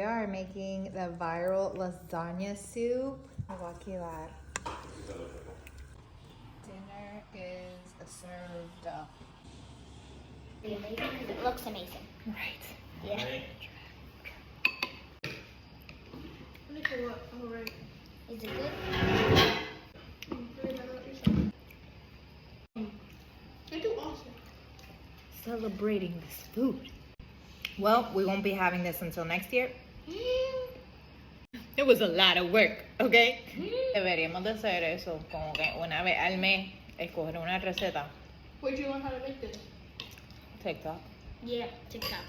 are making the viral lasagna soup. Dinner is served up. It looks amazing. Right. Yeah. Is it good? I do awesome. Celebrating this food. Well, we won't be having this until next year. It was a lot of work, okay? Deberíamos de hacer eso, como que una vez al mes, escoger una receta. Where'd you learn how to make this? TikTok. Yeah, TikTok.